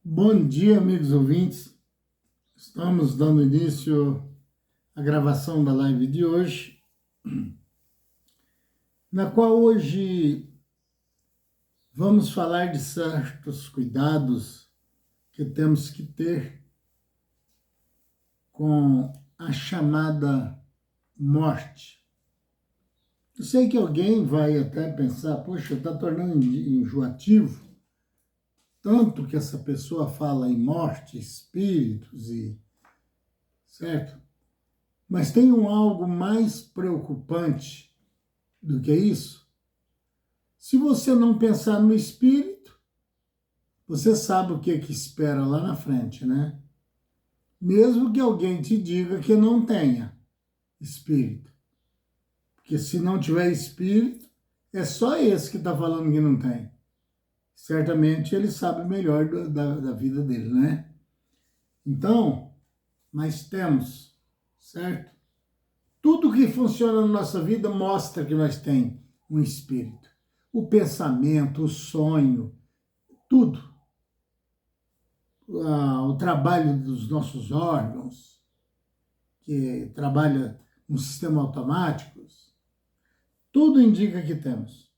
Bom dia, amigos ouvintes. Estamos dando início à gravação da live de hoje, na qual hoje vamos falar de certos cuidados que temos que ter com a chamada morte. Eu sei que alguém vai até pensar, poxa, está tornando enjoativo, tanto que essa pessoa fala em morte, espíritos certo? Mas tem algo mais preocupante do que isso. Se você não pensar no espírito, você sabe o que espera lá na frente, né? Mesmo que alguém te diga que não tenha espírito. Porque se não tiver espírito, é só esse que está falando que não tem. Certamente ele sabe melhor da vida dele, né? Então, nós temos, certo? Tudo que funciona na nossa vida mostra que nós temos um espírito. O pensamento, o sonho, tudo. O trabalho dos nossos órgãos, que trabalha no sistema automático, tudo indica que temos,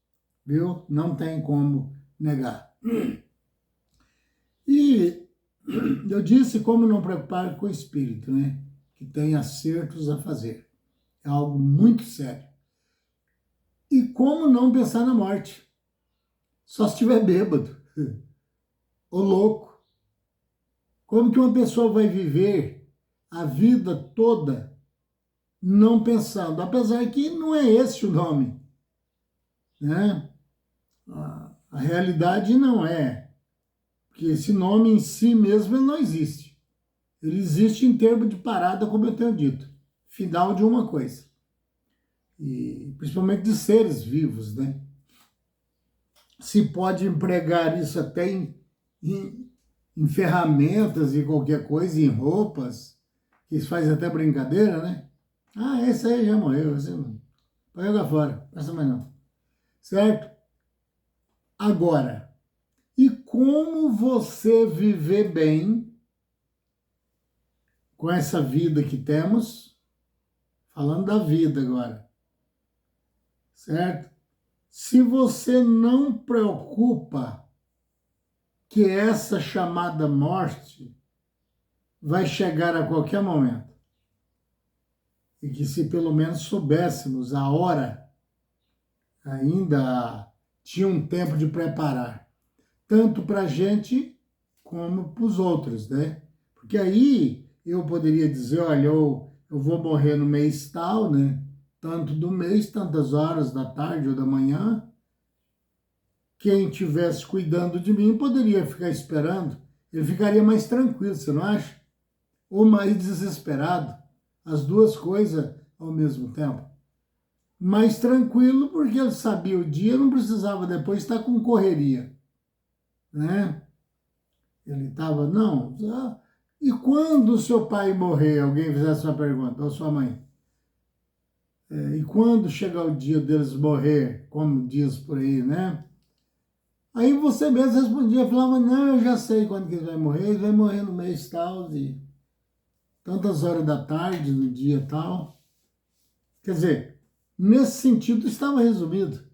viu? Não tem como negar. E eu disse como não preocupar com o espírito, né? Que tem acertos a fazer. É algo muito sério. E como não pensar na morte? Só se estiver bêbado, ou louco. Como que uma pessoa vai viver a vida toda não pensando? Apesar que não é esse o nome, né? A realidade não é, porque esse nome em si mesmo ele não existe. Ele existe em termos de parada, como eu tenho dito, final de uma coisa. E principalmente de seres vivos, né? Se pode empregar isso até em ferramentas e qualquer coisa, em roupas, que isso faz até brincadeira, né? Ah, esse aí já morreu, esse vai jogar fora, essa mais não. Certo? Agora, e como você viver bem com essa vida que temos? Falando da vida agora, certo? Se você não preocupa que essa chamada morte vai chegar a qualquer momento, e que se pelo menos soubéssemos a hora, ainda tinha um tempo de preparar, tanto para a gente como para os outros, né? Porque aí eu poderia dizer, olha, eu vou morrer no mês tal, né? Tanto do mês, tantas horas da tarde ou da manhã. Quem estivesse cuidando de mim poderia ficar esperando. Ele ficaria mais tranquilo, você não acha? Ou mais desesperado. As duas coisas ao mesmo tempo. Mais tranquilo porque ele sabia o dia, não precisava depois estar com correria, né? Ele estava, não. E quando o seu pai morrer, alguém fizesse uma pergunta, ou sua mãe? E quando chegar o dia deles morrer, como diz por aí, né? Aí você mesmo respondia, falava, não, eu já sei quando que ele vai morrer no mês tal, e tantas horas da tarde, no dia tal. Quer dizer, nesse sentido estava resumido.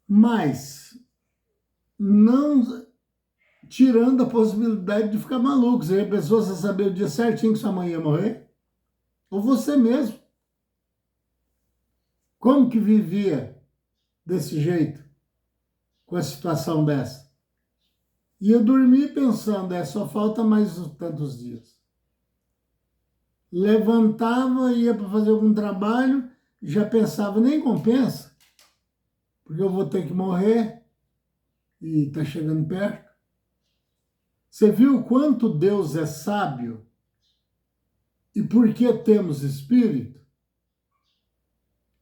Mas não tirando a possibilidade de ficar maluco. Você já pensou você saber o dia certinho que sua mãe ia morrer? Ou você mesmo? Como que vivia desse jeito, com a situação dessa? Ia dormir pensando, só falta mais tantos dias. Levantava, ia para fazer algum trabalho, já pensava, nem compensa, porque eu vou ter que morrer e está chegando perto. Você viu o quanto Deus é sábio e por que temos espírito?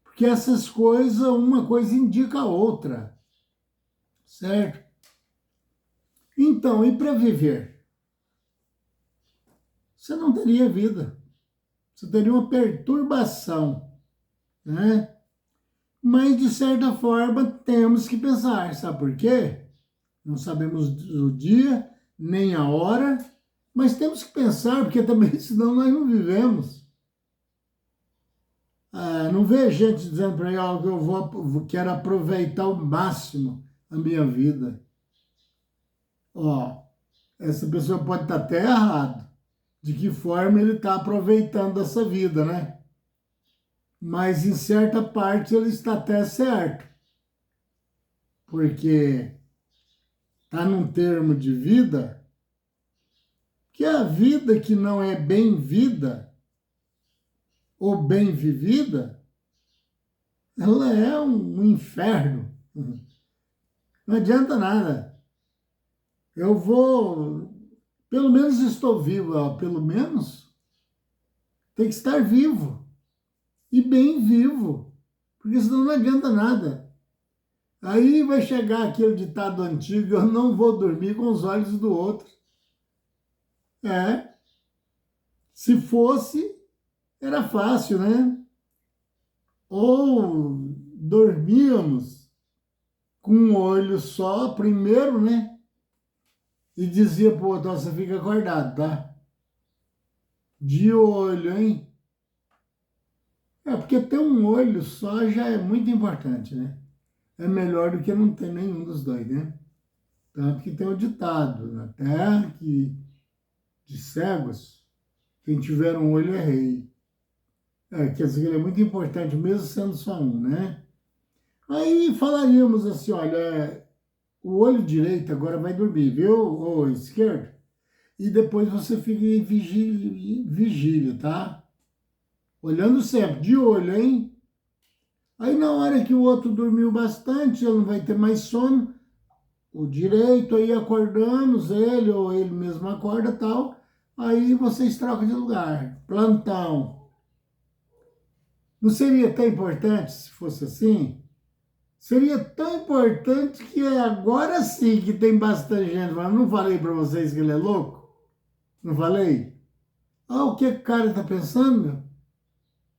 Porque essas coisas, uma coisa indica a outra, certo? Então, e para viver? Você não teria vida. Você teria uma perturbação, né? Mas, de certa forma, temos que pensar. Sabe por quê? Não sabemos o dia, nem a hora, mas temos que pensar, porque também senão nós não vivemos. Não vê gente dizendo para ele, que quero aproveitar ao máximo a minha vida. Essa pessoa pode estar até errado. De que forma ele está aproveitando essa vida, né? Mas em certa parte ele está até certo. Porque está num termo de vida que a vida que não é bem vida ou bem vivida, ela é um inferno. Não adianta nada. Pelo menos estou vivo, pelo menos tem que estar vivo e bem vivo, porque senão não adianta nada. Aí vai chegar aquele ditado antigo, eu não vou dormir com os olhos do outro. Se fosse, era fácil, né? Ou dormíamos com um olho só primeiro, né? E dizia pro outro, você fica acordado, tá? De olho, hein? Porque ter um olho só já é muito importante, né? É melhor do que não ter nenhum dos dois, né? Tanto que tem o ditado, na terra que de cegos, quem tiver um olho é rei. Quer dizer, ele é muito importante, mesmo sendo só um, né? Aí falaríamos assim, olha, o olho direito agora vai dormir, viu? Ou esquerdo. E depois você fica em vigília, tá? Olhando sempre, de olho, hein? Aí na hora que o outro dormiu bastante, ele não vai ter mais sono, o direito, aí acordamos, ele ou ele mesmo acorda tal, aí vocês trocam de lugar. Plantão. Não seria tão importante se fosse assim? Seria tão importante que agora sim que tem bastante gente. Mas não falei para vocês que ele é louco? Não falei? O que o cara está pensando, meu?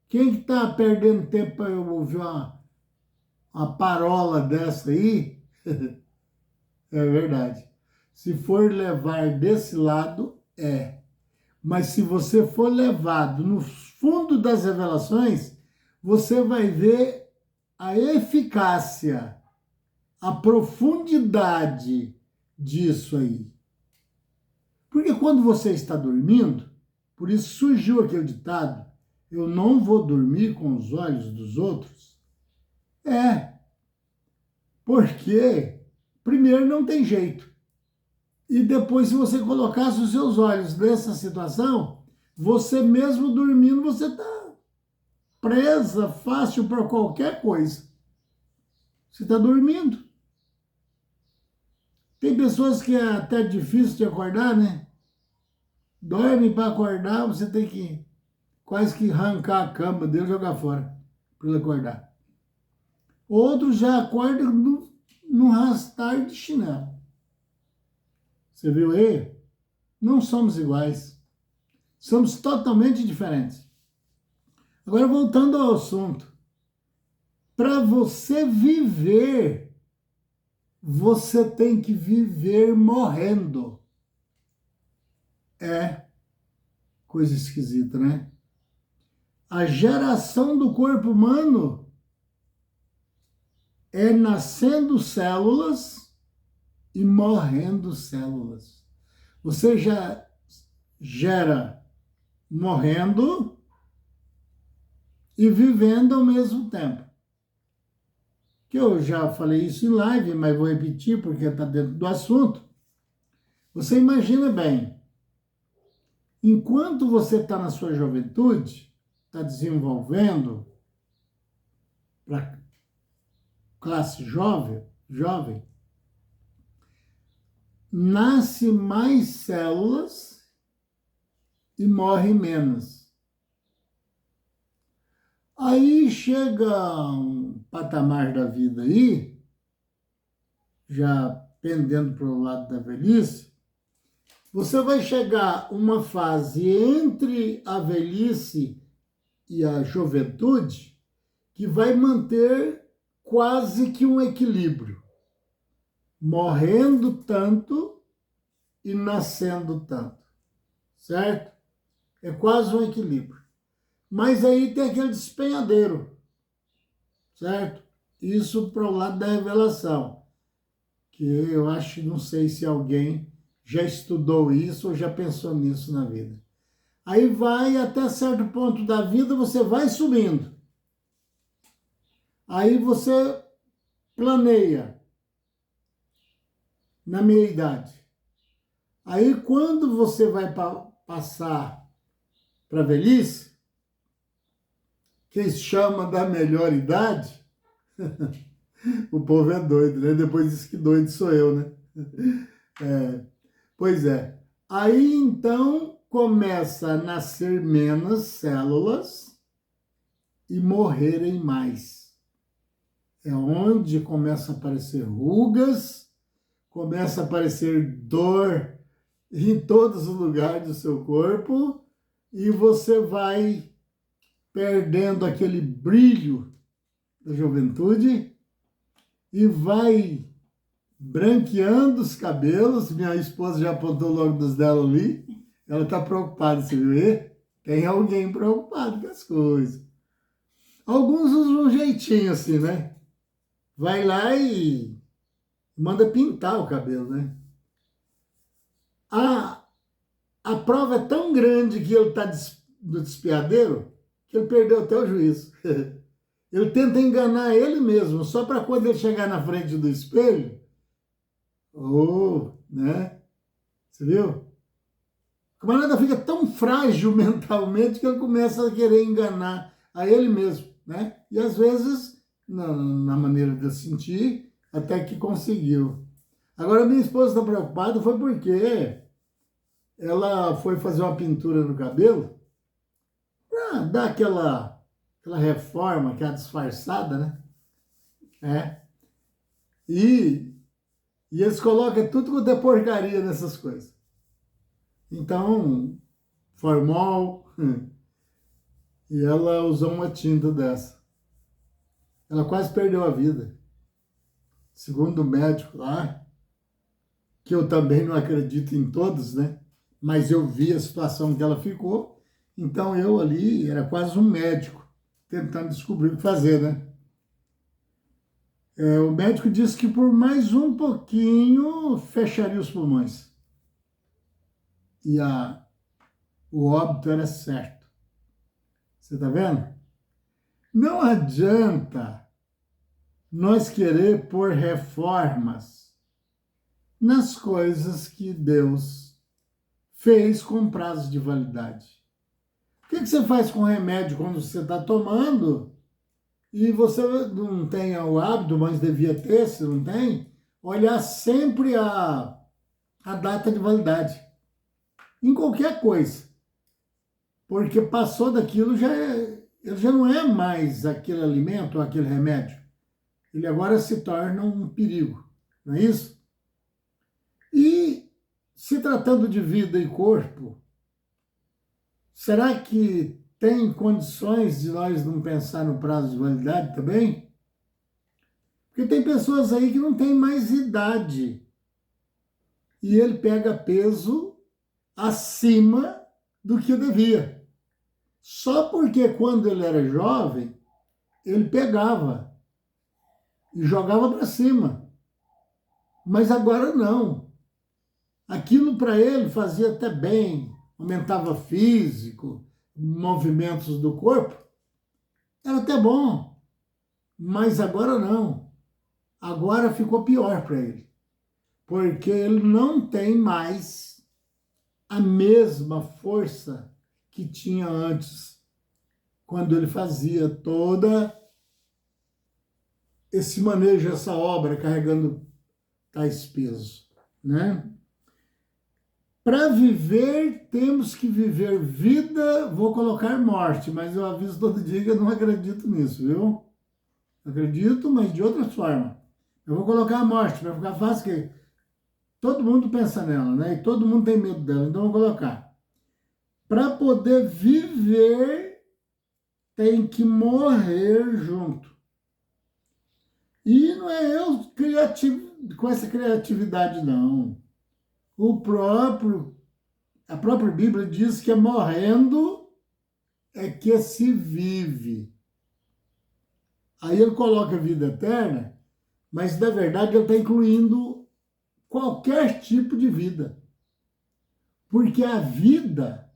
Quem que está perdendo tempo para eu ouvir uma parola dessa aí? É verdade. Se for levar desse lado, é. Mas se você for levado no fundo das revelações, você vai ver a eficácia, a profundidade disso aí. Porque quando você está dormindo, por isso surgiu aquele ditado, eu não vou dormir com os olhos dos outros. Porque, primeiro, não tem jeito. E depois, se você colocasse os seus olhos nessa situação, você mesmo dormindo, você está presa fácil para qualquer coisa. Você está dormindo. Tem pessoas que é até difícil de acordar, né? Dorme para acordar, você tem que quase que arrancar a cama dele e jogar fora para ele acordar. Outros já acordam no arrastar de chinelo. Você viu aí? Não somos iguais. Somos totalmente diferentes. Agora, voltando ao assunto. Para você viver, você tem que viver morrendo. Coisa esquisita, né? A geração do corpo humano é nascendo células e morrendo células. Você já gera morrendo e vivendo ao mesmo tempo. Que eu já falei isso em live, mas vou repetir porque está dentro do assunto. Você imagina bem, enquanto você está na sua juventude, está desenvolvendo para classe jovem, nasce mais células e morre menos. Aí chega um patamar da vida aí, já pendendo para o lado da velhice, você vai chegar uma fase entre a velhice e a juventude que vai manter quase que um equilíbrio. morrendo tanto e nascendo tanto, certo? É quase um equilíbrio. Mas aí tem aquele despenhadeiro, certo? Isso para o lado da revelação, que eu acho, não sei se alguém já estudou isso ou já pensou nisso na vida. Aí vai até certo ponto da vida, você vai subindo. Aí você planeia na meia idade. Aí quando você vai passar para a velhice, que chama da melhor idade, o povo é doido, né? Depois diz que doido sou eu, né? Pois é. Aí então começa a nascer menos células e morrerem mais. É onde começa a aparecer rugas, começa a aparecer dor em todos os lugares do seu corpo e você vai perdendo aquele brilho da juventude e vai branqueando os cabelos. Minha esposa já apontou logo dos dela ali. Ela está preocupada, você viu? Tem alguém preocupado com as coisas. Alguns usam um jeitinho assim, né? Vai lá e manda pintar o cabelo, né? A prova é tão grande que ele está do despiadeiro que ele perdeu até o juízo. Ele tenta enganar ele mesmo, só para quando ele chegar na frente do espelho, né? Você viu? O camarada fica tão frágil mentalmente que ele começa a querer enganar a ele mesmo, né? E às vezes, na maneira de sentir, até que conseguiu. Agora, minha esposa está preocupada foi porque ela foi fazer uma pintura no cabelo para dar aquela reforma, aquela disfarçada, né? E eles colocam tudo quanto é porcaria nessas coisas. Então, formol, e ela usou uma tinta dessa. Ela quase perdeu a vida. Segundo o médico lá, que eu também não acredito em todos, né? Mas eu vi a situação que ela ficou, então eu ali era quase um médico, tentando descobrir o que fazer, né? O médico disse que por mais um pouquinho fecharia os pulmões. E o óbito era certo. Você está vendo? Não adianta nós querer pôr reformas nas coisas que Deus fez com prazo de validade. O que você faz com remédio quando você está tomando e você não tem o hábito, mas devia ter, se não tem, olhar sempre a data de validade. Em qualquer coisa. Porque passou daquilo, ele já não é mais aquele alimento ou aquele remédio. Ele agora se torna um perigo, não é isso? E se tratando de vida e corpo, será que tem condições de nós não pensar no prazo de validade também? Porque tem pessoas aí que não têm mais idade e ele pega peso acima do que devia. Só porque quando ele era jovem, ele pegava e jogava para cima. Mas agora não. Aquilo para ele fazia até bem, aumentava físico, movimentos do corpo. Era até bom, mas agora não. Agora ficou pior para ele, porque ele não tem mais a mesma força que tinha antes, quando ele fazia toda esse manejo, essa obra, carregando tais pesos, né? Para viver, temos que viver vida, vou colocar morte, mas eu aviso todo dia que eu não acredito nisso, viu? Acredito, mas de outra forma. Eu vou colocar a morte, para ficar fácil, que todo mundo pensa nela, né? E todo mundo tem medo dela, então eu vou colocar. Para poder viver, tem que morrer junto. E não é eu com essa criatividade, não. A própria Bíblia diz que é morrendo é que se vive. Aí ele coloca a vida eterna, mas na verdade ele está incluindo qualquer tipo de vida. Porque a vida,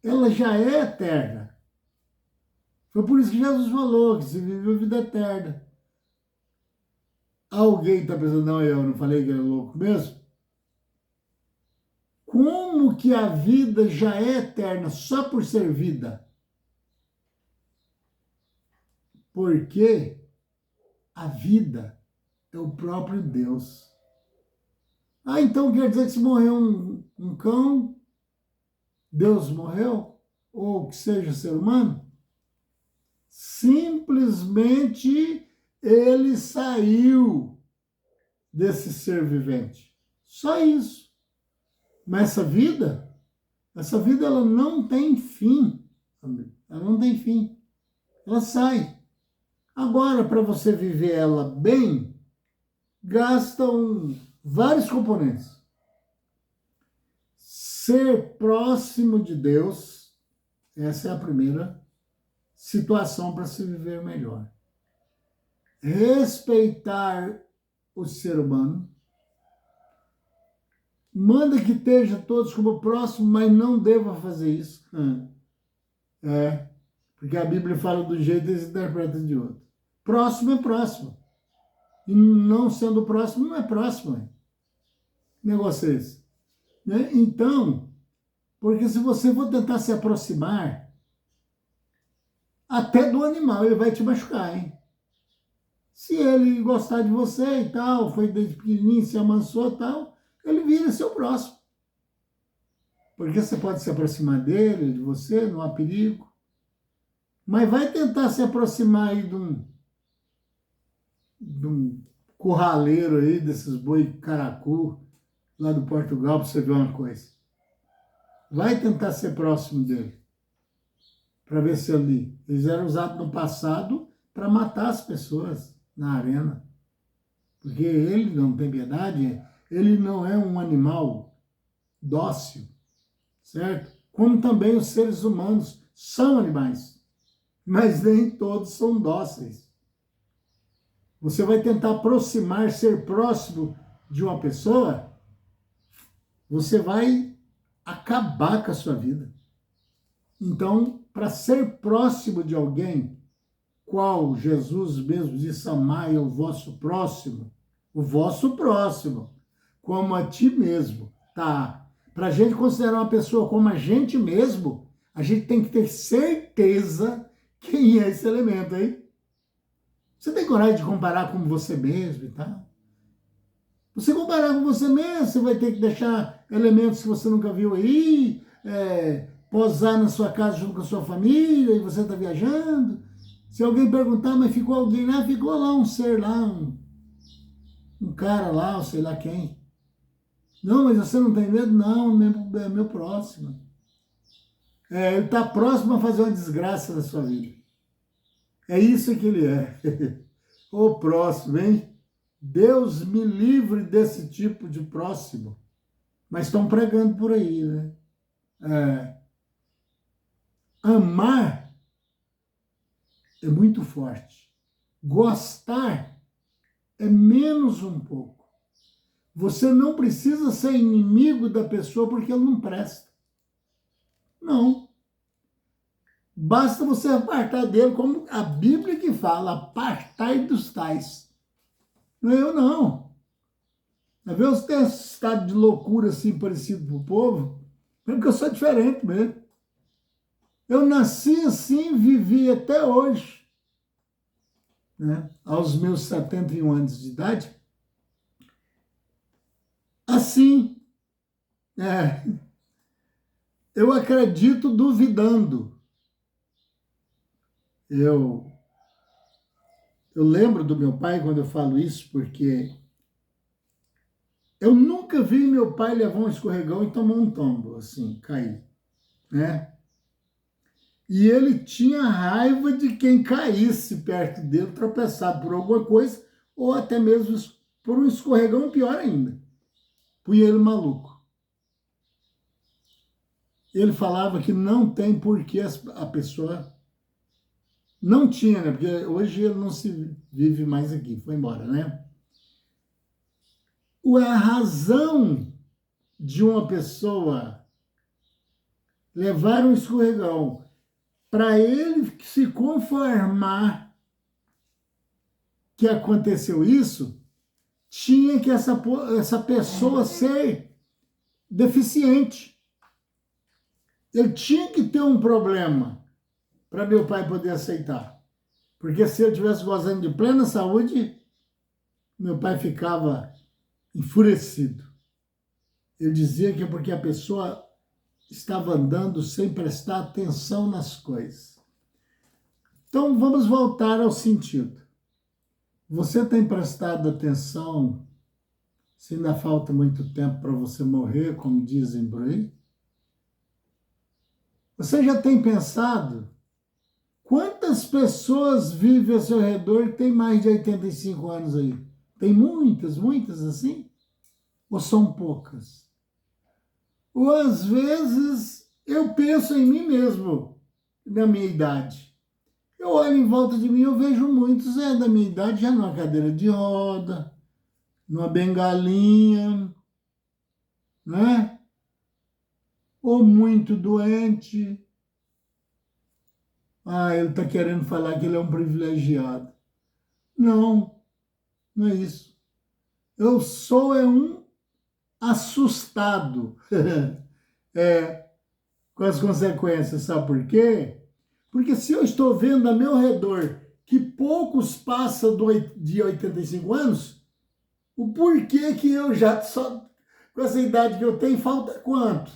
ela já é eterna. Foi por isso que Jesus falou que se vive a vida eterna. Alguém está pensando, não, eu não falei que era louco mesmo? Como que a vida já é eterna só por ser vida? Porque a vida é o próprio Deus. Ah, então quer dizer que se morreu um cão, Deus morreu? Ou que seja ser humano? Simplesmente ele saiu desse ser vivente. Só isso. Mas essa vida ela não tem fim. Ela não tem fim. Ela sai. Agora, para você viver ela bem, gastam vários componentes. Ser próximo de Deus, essa é a primeira situação para se viver melhor. Respeitar o ser humano. Manda que esteja todos como próximo, mas não deva fazer isso. Porque a Bíblia fala do jeito e eles interpretam de outro. Próximo é próximo. E não sendo próximo, não é próximo. Que negócio é esse? Né? Então, porque se você for tentar se aproximar, até do animal, ele vai te machucar, hein? Se ele gostar de você e tal, foi desde pequenininho, se amansou e tal, ele vira seu próximo. Porque você pode se aproximar dele, de você, não há perigo. Mas vai tentar se aproximar aí de um curraleiro aí, desses boi caracu, lá do Portugal, para você ver uma coisa. Vai tentar ser próximo dele, para ver se eles eram usados no passado para matar as pessoas na arena. Porque ele não tem piedade, ele não é um animal dócil, certo? Como também os seres humanos são animais, mas nem todos são dóceis. Você vai tentar aproximar, ser próximo de uma pessoa, você vai acabar com a sua vida. Então, para ser próximo de alguém, qual Jesus mesmo disse, amai o vosso próximo, como a ti mesmo, tá? Para a gente considerar uma pessoa como a gente mesmo, a gente tem que ter certeza quem é esse elemento, hein? Você tem coragem de comparar com você mesmo e tal? Você comparar com você mesmo, você vai ter que deixar elementos que você nunca viu aí, posar na sua casa junto com a sua família, e você está viajando. Se alguém perguntar, mas ficou alguém lá? Ficou lá um ser lá, um cara lá, ou sei lá quem. Não, mas você não tem medo? Não, é meu próximo. Ele está próximo a fazer uma desgraça na sua vida. É isso que ele é. O próximo, hein? Deus me livre desse tipo de próximo. Mas estão pregando por aí, né? Amar é muito forte. Gostar é menos um pouco. Você não precisa ser inimigo da pessoa porque ela não presta. Não. Basta você apartar dele, como a Bíblia que fala, apartai dos tais. Não é eu, não. Às vezes tem esse estado de loucura assim, parecido com o povo, porque eu sou diferente mesmo. Eu nasci assim, vivi até hoje, né? Aos meus 71 anos de idade, assim, eu acredito duvidando. Eu lembro do meu pai quando eu falo isso, porque eu nunca vi meu pai levar um escorregão e tomar um tombo, assim, cair, né? E ele tinha raiva de quem caísse perto dele, tropeçado por alguma coisa, ou até mesmo por um escorregão pior ainda. Punha ele maluco. Ele falava que não tem porquê a pessoa... Não tinha, né? Porque hoje ele não se vive mais aqui, foi embora, né? A razão de uma pessoa levar um escorregão para ele se conformar que aconteceu isso, tinha que essa pessoa ser deficiente. Ele tinha que ter um problema para meu pai poder aceitar. Porque se eu estivesse gozando de plena saúde, meu pai ficava enfurecido. Ele dizia que é porque a pessoa estava andando sem prestar atenção nas coisas. Então, vamos voltar ao sentido. Você tem prestado atenção se ainda falta muito tempo para você morrer, como dizem por aí? Você já tem pensado quantas pessoas vivem ao seu redor que têm mais de 85 anos aí? Tem muitas, muitas assim? Ou são poucas? Ou às vezes eu penso em mim mesmo, na minha idade. Eu olho em volta de mim, eu vejo muitos da minha idade já numa cadeira de roda, numa bengalinha, né? Ou muito doente. Ah, ele está querendo falar que ele é um privilegiado. Não, não é isso. Eu sou um assustado com as consequências, sabe por quê? Porque se eu estou vendo a meu redor que poucos passam de 85 anos, o porquê que eu já só com essa idade que eu tenho, falta quanto?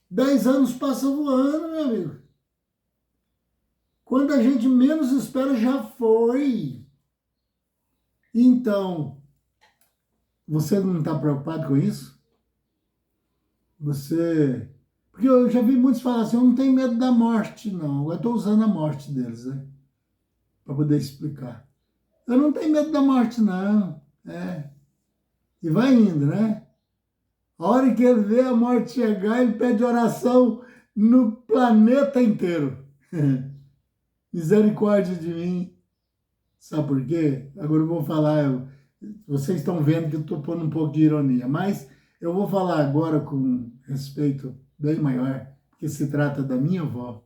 10 anos passam voando, meu amigo. Quando a gente menos espera, já foi. Então, você não está preocupado com isso? Porque eu já vi muitos falar assim, eu não tenho medo da morte, não. Eu estou usando a morte deles, né? Para poder explicar. Eu não tenho medo da morte, não. E vai indo, né? A hora que ele vê a morte chegar, ele pede oração no planeta inteiro. Misericórdia de mim. Sabe por quê? Agora eu vou falar, vocês estão vendo que eu estou pondo um pouco de ironia, mas eu vou falar agora com respeito bem maior, porque se trata da minha avó.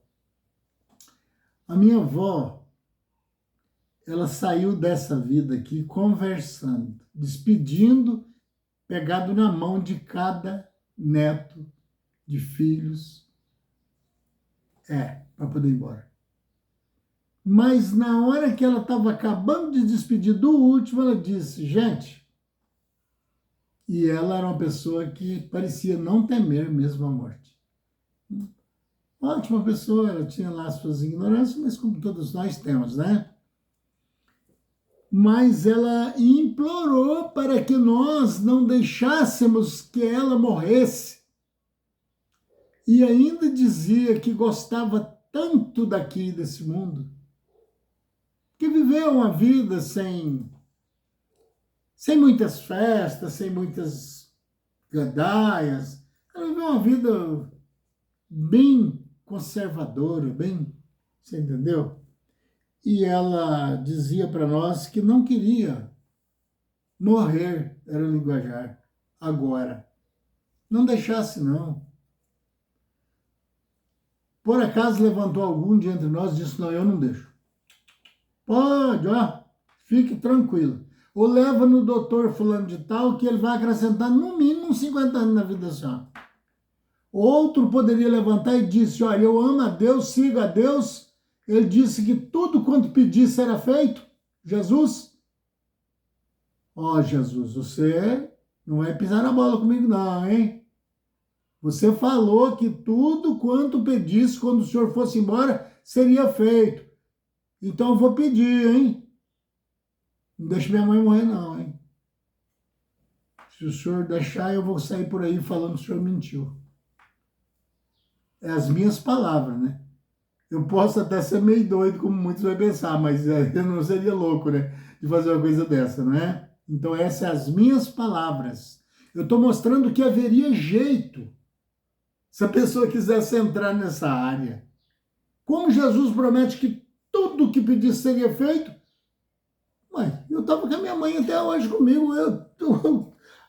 A minha avó, ela saiu dessa vida aqui conversando, despedindo, pegado na mão de cada neto, de filhos, para poder ir embora. Mas na hora que ela estava acabando de despedir do último, ela disse, gente, e ela era uma pessoa que parecia não temer mesmo a morte. Ótima pessoa, ela tinha lá suas ignorâncias, mas como todos nós temos, né? Mas ela implorou para que nós não deixássemos que ela morresse. E ainda dizia que gostava tanto daqui, desse mundo, que viveu uma vida sem muitas festas, sem muitas gandaias. Ela viveu uma vida bem conservadora, bem, você entendeu? E ela dizia para nós que não queria morrer, era o linguajar, agora. Não deixasse, não. Por acaso levantou algum de entre nós e disse, não, eu não deixo. Pode, fique tranquilo. Ou leva no doutor fulano de tal, que ele vai acrescentar no mínimo uns 50 anos na vida da senhora. Outro poderia levantar e disse, olha, eu amo a Deus, sigo a Deus. Ele disse que tudo quanto pedisse será feito. Jesus. Jesus, você não vai pisar na bola comigo não, hein? Você falou que tudo quanto pedisse quando o senhor fosse embora seria feito. Então eu vou pedir, hein? Não deixe minha mãe morrer não, hein? Se o senhor deixar, eu vou sair por aí falando que o senhor mentiu. É as minhas palavras, né? Eu posso até ser meio doido, como muitos vão pensar, mas eu não seria louco, né? De fazer uma coisa dessa, não é? Então, essas são as minhas palavras. Eu estou mostrando que haveria jeito se a pessoa quisesse entrar nessa área. Como Jesus promete que tudo o que pedisse seria feito, mas eu estava com a minha mãe até hoje comigo.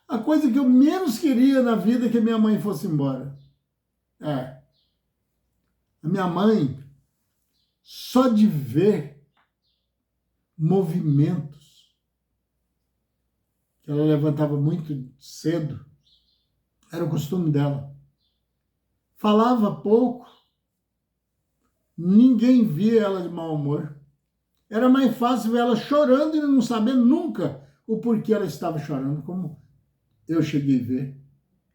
A coisa que eu menos queria na vida é que a minha mãe fosse embora. A minha mãe, só de ver movimentos, que ela levantava muito cedo, era o costume dela. Falava pouco, ninguém via ela de mau humor. Era mais fácil ver ela chorando e não saber nunca o porquê ela estava chorando, como eu cheguei a ver.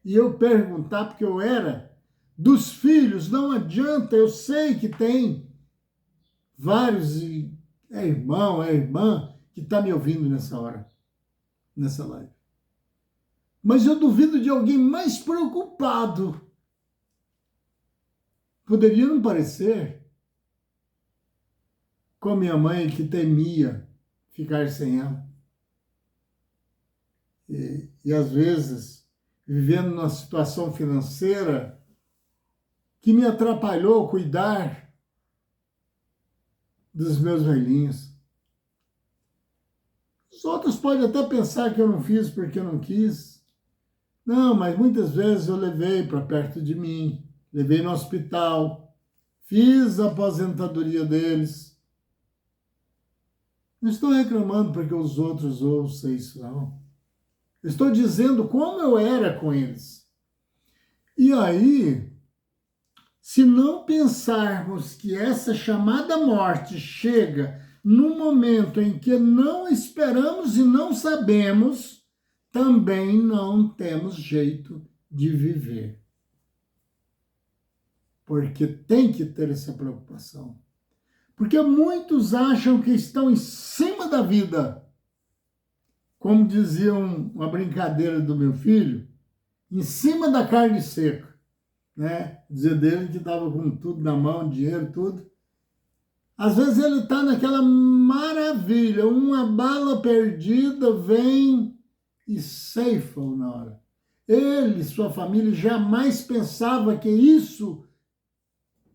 E eu perguntar, porque eu era dos filhos, não adianta, eu sei que tem vários, irmão, irmã, que está me ouvindo nessa hora, nessa live. Mas eu duvido de alguém mais preocupado. Poderia não parecer com a minha mãe, que temia ficar sem ela. E às vezes, vivendo numa situação financeira que me atrapalhou cuidar dos meus velhinhos. Os outros podem até pensar que eu não fiz porque eu não quis. Não, mas muitas vezes eu levei para perto de mim, levei no hospital, fiz a aposentadoria deles. Não estou reclamando porque os outros ouçam isso, não. Estou dizendo como eu era com eles. E aí, se não pensarmos que essa chamada morte chega no momento em que não esperamos e não sabemos, também não temos jeito de viver. Porque tem que ter essa preocupação. Porque muitos acham que estão em cima da vida. Como dizia uma brincadeira do meu filho, em cima da carne seca, né? Dizia dele que estava com tudo na mão, dinheiro, tudo. Às vezes ele está naquela maravilha, uma bala perdida vem e ceifa-o na hora. Ele, sua família, jamais pensava que isso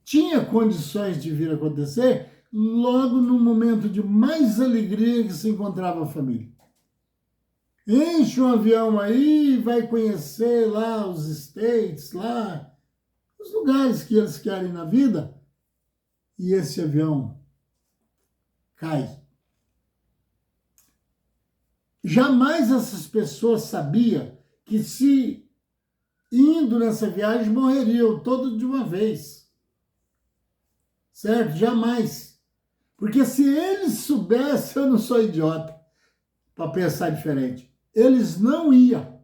tinha condições de vir a acontecer logo no momento de mais alegria que se encontrava a família. Enche um avião aí, vai conhecer lá os States, lá, os lugares que eles querem na vida, e esse avião cai. Jamais essas pessoas sabiam que se indo nessa viagem morreriam todos de uma vez. Certo? Jamais. Porque se eles soubessem, eu não sou idiota para pensar diferente. Eles não iam.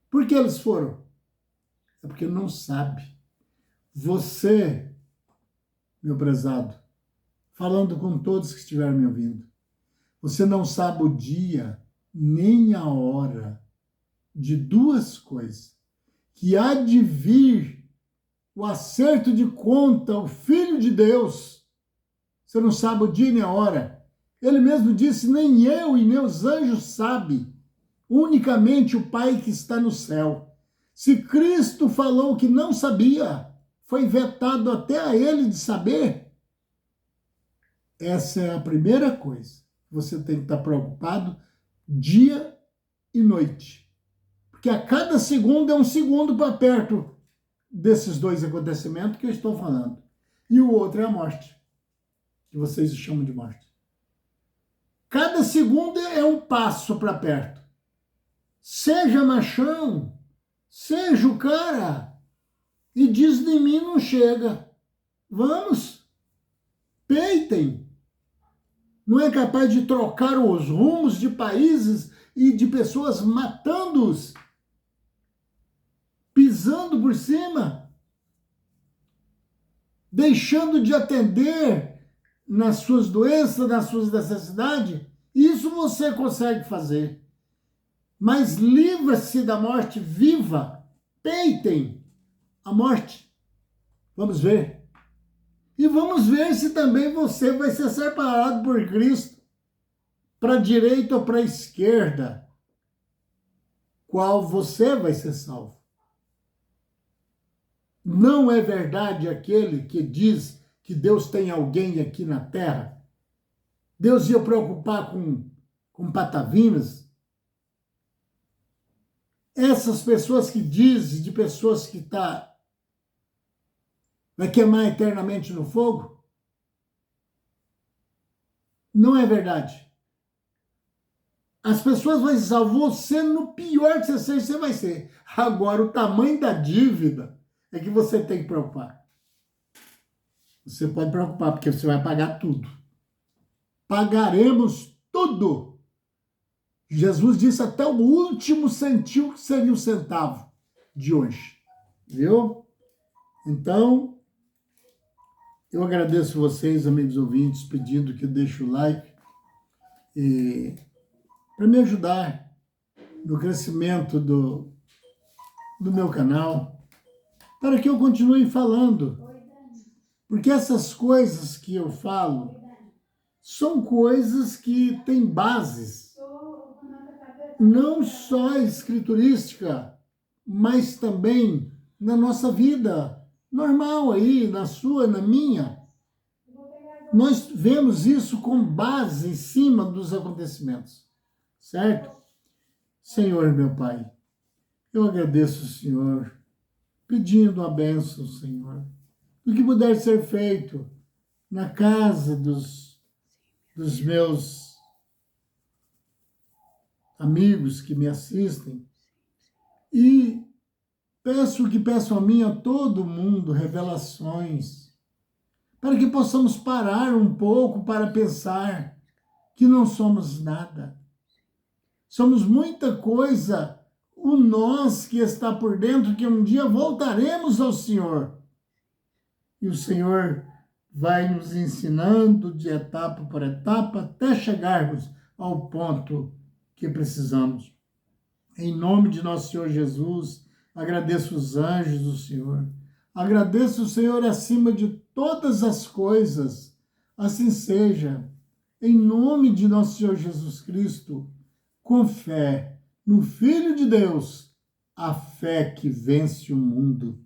Por que eles foram? É porque não sabe. Você, meu prezado, falando com todos que estiverem me ouvindo, você não sabe o dia nem a hora de duas coisas. Que há de vir o acerto de conta, o Filho de Deus. Você não sabe o dia nem a hora. Ele mesmo disse, nem eu e nem os anjos sabem, unicamente o Pai que está no céu. Se Cristo falou que não sabia, foi vetado até a ele de saber. Essa é a primeira coisa. Você tem que estar preocupado dia e noite. Porque a cada segundo é um segundo para perto desses dois acontecimentos que eu estou falando. E o outro é a morte, que vocês chamam de morte. Cada segundo é um passo para perto. Seja machão, seja o cara, e diz de mim não chega. Vamos, peitem. Não é capaz de trocar os rumos de países e de pessoas matando-os, pisando por cima, deixando de atender nas suas doenças, nas suas necessidades. Isso você consegue fazer. Mas livra-se da morte viva. Peitem a morte. Vamos ver. E vamos ver se também você vai ser separado por Cristo. para a direita ou para a esquerda, qual você vai ser salvo. Não é verdade aquele que diz que Deus tem alguém aqui na terra? Deus ia preocupar com patavinas? Essas pessoas que dizem de pessoas que vai queimar eternamente no fogo? Não é verdade. As pessoas vão salvar você no pior que você seja, você vai ser. Agora, o tamanho da dívida é que você tem que preocupar. Você pode preocupar, porque você vai pagar tudo. Pagaremos tudo. Jesus disse até o último centil que seria o centavo de hoje. Viu? Então, eu agradeço vocês, amigos ouvintes, pedindo que deixe o like para me ajudar no crescimento do meu canal, para que eu continue falando. Porque essas coisas que eu falo são coisas que têm bases, não só escriturística, mas também na nossa vida normal aí, na sua, na minha. Nós vemos isso com base em cima dos acontecimentos, certo? Senhor, meu Pai, eu agradeço o Senhor, pedindo a bênção, Senhor, do que puder ser feito na casa dos meus amigos que me assistem. E peço a mim, a todo mundo, revelações, para que possamos parar um pouco para pensar que não somos nada. Somos muita coisa, o nós que está por dentro, que um dia voltaremos ao Senhor. E o Senhor vai nos ensinando de etapa por etapa até chegarmos ao ponto que precisamos. Em nome de nosso Senhor Jesus, agradeço os anjos do Senhor. Agradeço o Senhor acima de todas as coisas. Assim seja. Em nome de nosso Senhor Jesus Cristo, com fé no Filho de Deus, a fé que vence o mundo.